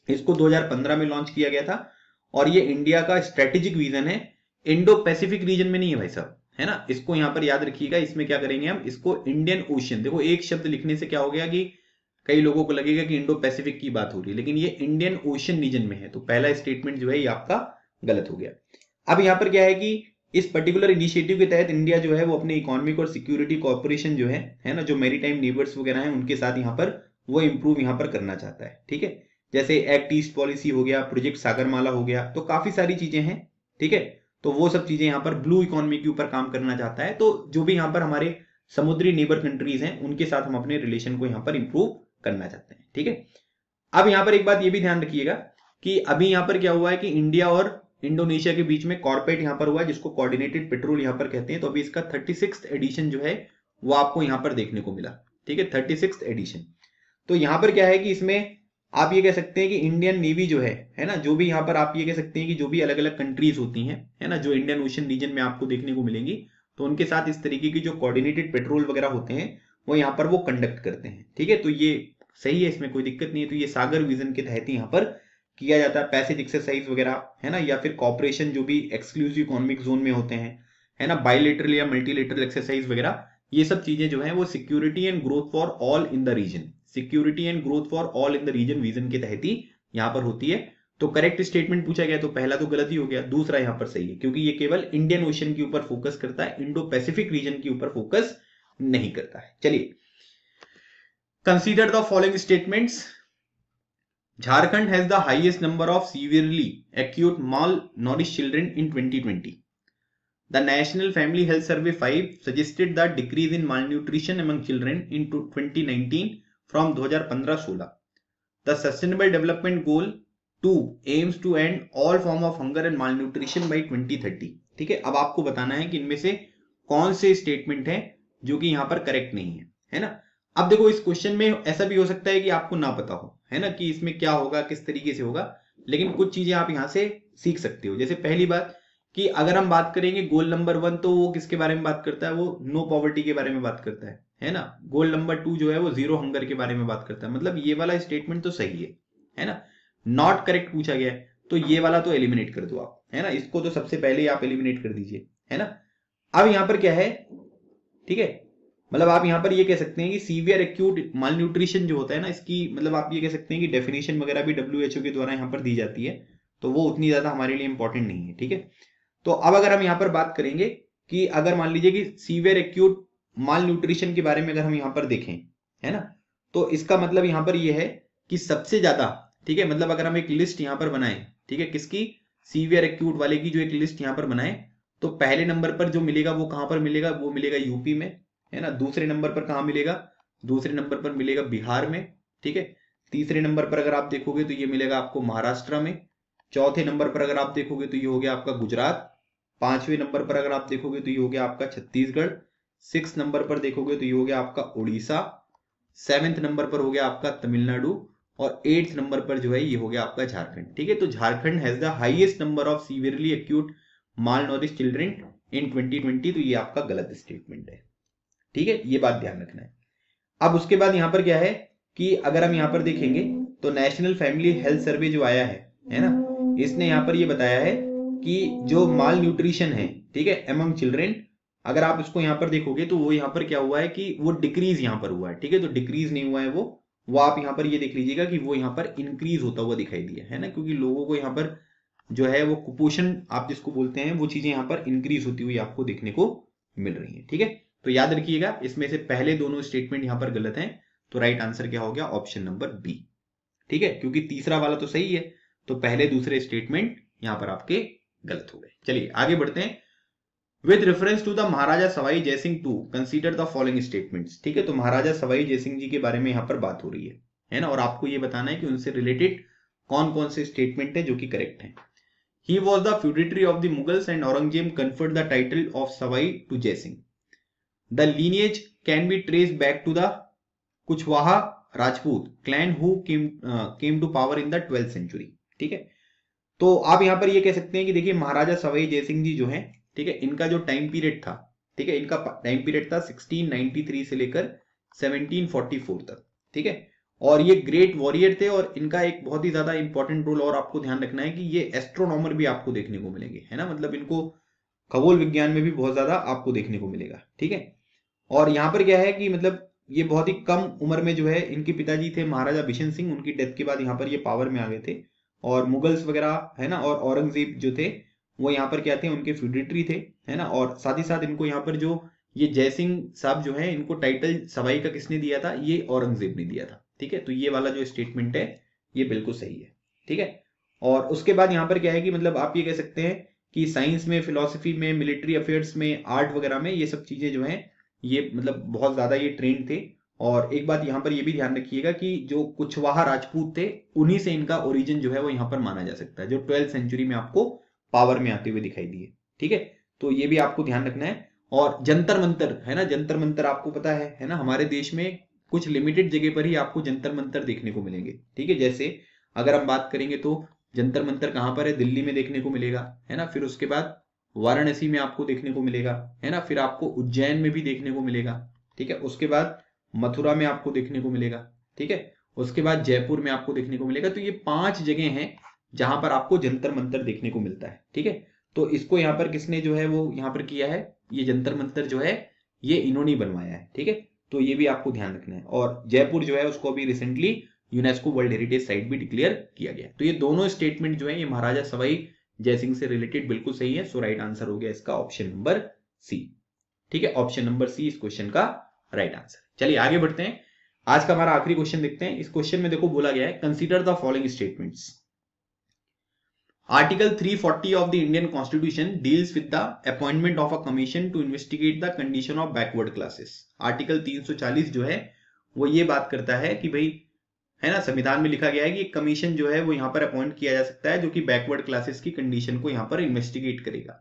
इसको 2015 में लॉन्च किया गया था और ये इंडिया का स्ट्रेटेजिक विजन है, इंडो पैसिफिक रीजन में नहीं है भाई साहब, है ना। इसको यहां पर याद रखिएगा। इसमें क्या करेंगे हम, इसको इंडियन ओशियन, देखो एक शब्द लिखने से क्या हो गया कि कई लोगों को लगेगा कि इंडो पैसिफिक की बात हो रही है, लेकिन ये इंडियन ओशियन रीजन में है। तो पहला स्टेटमेंट जो है ये आपका गलत हो गया। अब यहां पर क्या है कि इस पर्टिकुलर इनिशिएटिव के तहत इंडिया जो है वो अपने इकोनॉमिक और सिक्योरिटी कॉर्पोरेशन जो है ना, जो मैरीटाइम नेबर्स वगैरह हैं उनके साथ यहाँ पर वो इंप्रूव यहाँ पर करना चाहता है। ठीक है, जैसे एक्ट ईस्ट पॉलिसी हो गया, प्रोजेक्ट सागरमाला हो गया, तो काफी सारी चीजें हैं। ठीक है, तो वो सब चीजें यहाँ पर ब्लू इकोनॉमी के ऊपर काम करना चाहता है। तो जो भी यहाँ पर हमारे समुद्री नेबर कंट्रीज हैं उनके साथ हम अपने रिलेशन को यहाँ पर इंप्रूव करना चाहते हैं। ठीक है, अब यहाँ पर एक बात ये भी ध्यान रखिएगा कि अभी यहाँ पर क्या हुआ है कि इंडिया और इंडोनेशिया के बीच में कॉर्पोरेट यहाँ पर हुआ है जिसको कोऑर्डिनेटेड पेट्रोल यहाँ पर कहते हैं। तो अभी इसका 36th एडिशन जो है वो आपको यहाँ पर देखने को मिला। ठीक है, 36th एडिशन। तो यहाँ पर क्या है कि इसमें आप ये कह सकते हैं कि इंडियन नेवी जो है ना, जो भी यहाँ पर आप ये कह सकते हैं कि जो भी अलग अलग कंट्रीज होती हैं, है ना, जो इंडियन ओशन रीजन में आपको देखने को मिलेंगी, तो उनके साथ इस तरीके की जो कोऑर्डिनेटेड पेट्रोल वगैरह होते हैं वो यहाँ पर वो कंडक्ट करते हैं। ठीक है, तो ये सही है, इसमें कोई दिक्कत नहीं है। तो ये सागर विजन के तहत यहाँ पर किया जाता है। पैसेज एक्सरसाइज वगैरह, है ना, या फिर कॉपरेशन जो भी एक्सक्लूसिव इकोनॉमिक जोन में होते हैं, है ना, बायलेटरल या मल्टीलेटरल एक्सरसाइज वगैरह, ये सब चीजें जो है वो security and growth for all in the region, security and growth for all in the region vision के तहत ही यहां पर होती है। तो करेक्ट स्टेटमेंट पूछा गया तो पहला तो गलत ही हो गया, दूसरा यहां पर सही है क्योंकि ये केवल इंडियन ओशन के ऊपर फोकस करता है, इंडो पैसिफिक रीजन के ऊपर फोकस नहीं करता है। चलिए, consider the following statements. Jharkhand has the highest number of severely acute malnourished children in 2020. The National Family Health Survey 5 suggested the decrease in malnutrition among children in 2019 from 2015-16. The Sustainable Development Goal 2 aims to end all form of hunger and malnutrition by 2030. ठीक है, अब आपको बताना है कि इनमें से कौन से स्टेटमेंट है जो कि यहां पर करेक्ट नहीं है ना। अब देखो इस क्वेश्चन में ऐसा भी हो सकता है कि आपको ना पता हो, है ना, कि इसमें क्या होगा, किस तरीके से होगा, लेकिन कुछ चीजें आप यहां से सीख सकते हो। जैसे पहली बात कि अगर हम बात करेंगे गोल नंबर 1 तो वो किसके बारे में बात करता है, वो नो पॉवर्टी के बारे में बात करता है ना। गोल नंबर 2 जो है वो जीरो हंगर के बारे में बात करता है। मतलब ये वाला स्टेटमेंट तो सही है ना। नॉट करेक्ट पूछा गया है तो ये वाला तो एलिमिनेट कर दो आप, है ना। इसको तो सबसे पहले ही आप एलिमिनेट कर दीजिए, है ना। अब यहां पर क्या है, ठीक है, मतलब आप यहां पर ये कह सकते हैं कि सीवियर एक्यूट माल न्यूट्रिशन जो होता है ना, इसकी मतलब आप ये कह सकते हैं कि डेफिनेशन वगैरह भी WHO के द्वारा यहां पर दी जाती है, तो वो उतनी ज्यादा हमारे लिए इंपॉर्टेंट नहीं है, ठीक है। तो अब अगर हम यहां पर बात करेंगे कि अगर मान लीजिए कि सीवियर एक्यूट माल न्यूट्रिशन के बारे में अगर हम यहां पर देखें, है ना, तो इसका मतलब यहां पर यह है कि सबसे ज्यादा, ठीक है, मतलब अगर हम एक लिस्ट यहां पर बनाएं, ठीक है, किसकी, सीवियर एक्यूट वाले की जो एक लिस्ट यहां पर बनाएं, तो पहले नंबर पर जो मिलेगा वो कहां पर मिलेगा, वो मिलेगा यूपी में, है ना। दूसरे नंबर पर कहां मिलेगा, दूसरे नंबर पर मिलेगा बिहार में, ठीक है। तीसरे नंबर पर अगर आप देखोगे तो ये मिलेगा आपको महाराष्ट्र में। चौथे नंबर पर अगर आप देखोगे तो ये हो गया आपका गुजरात। पांचवें नंबर पर अगर आप देखोगे तो ये हो गया आपका छत्तीसगढ़। 6 नंबर पर देखोगे तो ये हो गया आपका उड़ीसा। 7th नंबर पर हो गया आपका तमिलनाडु। और 8th नंबर पर जो है ये हो गया आपका झारखंड, ठीक है। तो Jharkhand has the highest number of severely acute mall nourish children in 2020, तो ये आपका गलत स्टेटमेंट है, ठीक है, ये बात ध्यान रखना है। अब उसके बाद यहां पर क्या है कि अगर हम यहां पर देखेंगे तो नेशनल फैमिली हेल्थ सर्वे जो आया है ना, इसने यहां पर ये बताया है कि जो माल न्यूट्रिशन है, ठीक है, एमंग चिल्ड्रेन, अगर आप इसको यहां पर देखोगे तो वो यहां पर क्या हुआ है कि वो डिक्रीज यहां पर हुआ है, ठीक है। तो डिक्रीज नहीं हुआ है वो आप यहां पर ये देख लीजिएगा कि वो यहां पर इंक्रीज होता हुआ दिखाई दिया है ना, क्योंकि लोगों को यहां पर जो है वो कुपोषण आप जिसको बोलते हैं वो चीजें यहां पर इंक्रीज होती हुई आपको देखने को मिल रही है, ठीक है। तो याद रखिएगा इसमें से पहले दोनों स्टेटमेंट यहां पर गलत हैं, तो राइट आंसर क्या हो गया, ऑप्शन नंबर बी, ठीक है, क्योंकि तीसरा वाला तो सही है, तो पहले दूसरे स्टेटमेंट यहां पर आपके गलत हो गए। चलिए आगे बढ़ते हैं। With reference to the Maharaja Sawai Jai Singh two consider the following statements, ठीक है। तो महाराजा सवाई जयसिंह जी के बारे में यहां पर बात हो रही है ना, और आपको ये बताना है कि उनसे रिलेटेड कौन कौन से स्टेटमेंट है जो कि करेक्ट है। He was the feudatory of the Mughals and Aurangzeb conferred the title of Savai to Jaisingh. The lineage can be traced back to the Kuchwaha Rajput clan who came to power in the 12th century. ठीक है, तो आप यहां पर ये कह सकते हैं कि देखिए महाराजा सवाई जयसिंह जी जो हैं, ठीक है, इनका जो टाइम पीरियड था, ठीक है, इनका टाइम पीरियड था 1693 से लेकर 1744 तक, ठीक है। और ये ग्रेट वॉरियर थे और इनका एक बहुत ही ज्यादा इंपॉर्टेंट रोल और आपको ध्यान रखना है कि ये एस्ट्रोनॉमर भी आपको देखने को मिलेंगे, है ना। मतलब इनको खगोल विज्ञान में भी बहुत ज्यादा आपको देखने को मिलेगा, ठीक है। और यहाँ पर क्या है कि मतलब ये बहुत ही कम उम्र में जो है इनके पिताजी थे महाराजा बिशन सिंह, उनकी डेथ के बाद यहाँ पर ये पावर में आ गए थे। और मुगल्स वगैरह, है ना, और औरंगजेब जो थे वो यहाँ पर क्या थे, उनके फ्यूडेटरी थे, है ना। और साथ ही साथ इनको यहाँ पर जो ये जयसिंह साहब जो है इनको टाइटल सवाई का किसने दिया था, ये औरंगजेब ने दिया था, ठीक है। तो ये वाला जो स्टेटमेंट है ये बिल्कुल सही है, ठीक है। और उसके बाद यहाँ पर क्या है कि मतलब आप ये कह सकते हैं कि साइंस में, फिलोसफी में, मिलिट्री अफेयर्स में, आर्ट वगैरह में ये सब चीजें जो हैं ये मतलब बहुत ज्यादा ये ट्रेंड थे। और एक बात यहाँ पर ये भी ध्यान रखिएगा कि जो कुशवाहा राजपूत थे उन्हीं से इनका ओरिजिन जो है वो यहाँ पर माना जा सकता है, जो 12th सेंचुरी में आपको पावर में आते हुए दिखाई दिए, ठीक है। तो ये भी आपको ध्यान रखना है। और जंतर मंतर, है ना, जंतर मंतर आपको पता है ना, हमारे देश में कुछ लिमिटेड जगह पर ही आपको जंतर मंतर देखने को मिलेंगे, ठीक है। जैसे अगर हम बात करेंगे तो जंतर मंतर कहां पर है, दिल्ली में देखने को मिलेगा, है ना। फिर उसके बाद वाराणसी में आपको देखने को मिलेगा, है ना। फिर आपको उज्जैन में भी देखने को मिलेगा, ठीक है। उसके बाद मथुरा में आपको देखने को मिलेगा, ठीक है। उसके बाद जयपुर में आपको देखने को मिलेगा। तो ये 5 जगह हैं जहां पर आपको जंतर मंतर देखने को मिलता है, ठीक है। तो इसको यहाँ पर किसने जो है वो यहाँ पर किया है, ये जंतर मंतर जो है ये इन्होंने बनवाया है, ठीक है। तो ये भी आपको ध्यान रखना है। और जयपुर जो है उसको अभी recently UNESCO world heritage site भी डिक्लेयर किया गया। तो ये दोनों स्टेटमेंट जो है ये महाराजा सवाई जयसिंह से रिलेटेड बिल्कुल सही है। सो राइट आंसर हो गया इसका ऑप्शन नंबर सी, ठीक है। ऑप्शन नंबर सी इस क्वेश्चन का राइट आंसर। चलिए आगे बढ़ते हैं। आज का हमारा आखिरी क्वेश्चन देखते हैं। इस क्वेश्चन में देखो बोला गया है consider the following statements. Article 340 of the Indian Constitution deals with the appointment of a commission to investigate the condition of backward classes. Article 340 जो है वो ये बात करता है कि भाई, है ना, संविधान में लिखा गया है कि एक कमीशन जो है वो यहाँ पर अपॉइंट किया जा सकता है जो कि बैकवर्ड क्लासेस की कंडीशन को यहाँ पर इन्वेस्टिगेट करेगा।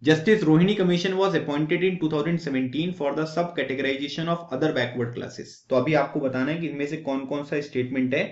Justice Rohini commission was appointed in 2017 for the sub categorisation of other backward classes. तो अभी आपको बताना है कि इनमें से कौन कौन सा स्टेटमेंट है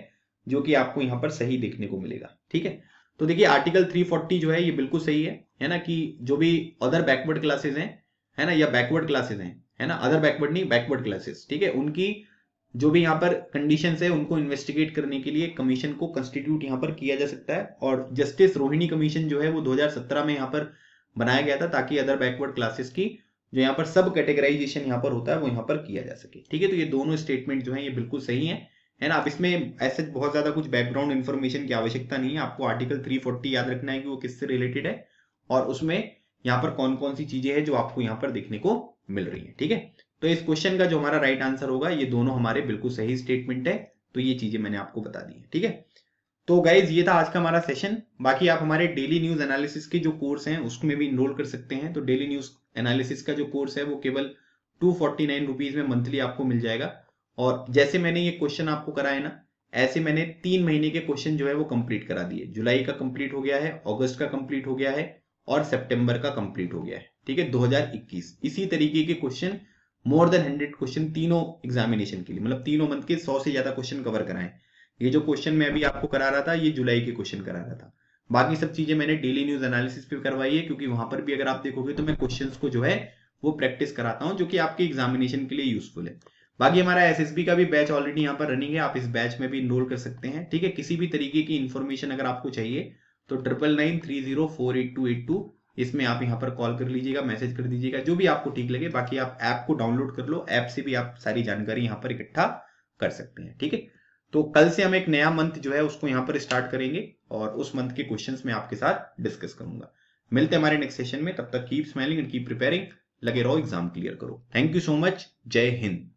जो कि आपको यहाँ पर सही देखने को मिलेगा, ठीक है। तो देखिए आर्टिकल 340 जो है ये बिल्कुल सही है है ना, कि जो भी अदर बैकवर्ड क्लासेस हैं, है ना, या बैकवर्ड क्लासेस हैं, है ना, अदर बैकवर्ड नहीं, बैकवर्ड क्लासेस, ठीक है, उनकी जो भी यहाँ पर कंडीशंस है उनको इन्वेस्टिगेट करने के लिए कमीशन को कंस्टिट्यूट यहाँ पर किया जा सकता है। और जस्टिस रोहिणी कमीशन जो है वो 2017 में यहाँ पर बनाया गया था, ताकि अदर बैकवर्ड क्लासेस की जो यहाँ पर सब कैटेगराइजेशन यहाँ पर होता है वो यहाँ पर किया जा सके। ठीक है, तो ये दोनों स्टेटमेंट जो है ये बिल्कुल सही है ना। अब इसमें ऐसे बहुत ज्यादा कुछ बैकग्राउंड इन्फॉर्मेशन की आवश्यकता नहीं है, आपको आर्टिकल 340 याद रखना है कि वो किससे रिलेटेड है और उसमें यहाँ पर कौन कौन सी चीजें हैं जो आपको यहाँ पर देखने को मिल रही है। ठीक है, तो इस क्वेश्चन का जो हमारा राइट आंसर होगा, ये दोनों हमारे बिल्कुल सही स्टेटमेंट है। तो ये चीजें मैंने आपको बता दी है। ठीक है, तो गाइज ये था आज का हमारा सेशन। बाकी आप हमारे डेली न्यूज एनालिसिस के जो कोर्स हैं उसमें भी इनरोल कर सकते हैं। तो डेली न्यूज एनालिसिस का जो कोर्स है वो केवल 249 रुपीज में मंथली आपको मिल जाएगा। और जैसे मैंने ये क्वेश्चन आपको कराए ना, ऐसे मैंने 3 महीने के क्वेश्चन जो है वो कंप्लीट करा दिए। जुलाई का कंप्लीट हो गया है, अगस्त का कंप्लीट हो गया है और सितंबर का कंप्लीट हो गया है। ठीक है, 2021 इसी तरीके के क्वेश्चन मोर देन 100 क्वेश्चन तीनों एग्जामिनेशन के लिए, मतलब तीनों मंथ के 100 से ज्यादा क्वेश्चन कवर कराए। ये जो क्वेश्चन मैं अभी आपको करा रहा था ये जुलाई के क्वेश्चन करा रहा था। बाकी सब चीजें मैंने डेली न्यूज एनालिसिस पे करवाई है, क्योंकि वहां पर भी अगर आप देखोगे तो मैं क्वेश्चंस को जो है वो प्रैक्टिस कराता हूं, जो कि आपके एग्जामिनेशन के लिए यूजफुल है। बाकी हमारा एसएसबी का भी बैच ऑलरेडी यहाँ पर रनिंग है, आप इस बैच में भी इनरोल कर सकते हैं। ठीक है, किसी भी तरीके की इंफॉर्मेशन अगर आपको चाहिए तो 9993048282 इसमें आप यहाँ पर कॉल कर लीजिएगा, मैसेज कर दीजिएगा, जो भी आपको ठीक लगे। बाकी आप ऐप को डाउनलोड कर लो, ऐप से भी आप सारी जानकारी यहाँ पर इकट्ठा कर सकते हैं। ठीक है, तो कल से हम एक नया मंथ जो है उसको यहाँ पर स्टार्ट करेंगे और उस मंथ के क्वेश्चंस में आपके साथ डिस्कस करूंगा। मिलते हैं हमारे नेक्स्ट सेशन में, तब तक keep smiling and keep preparing. लगे रहो, एग्जाम क्लियर करो। थैंक यू सो मच, जय हिंद।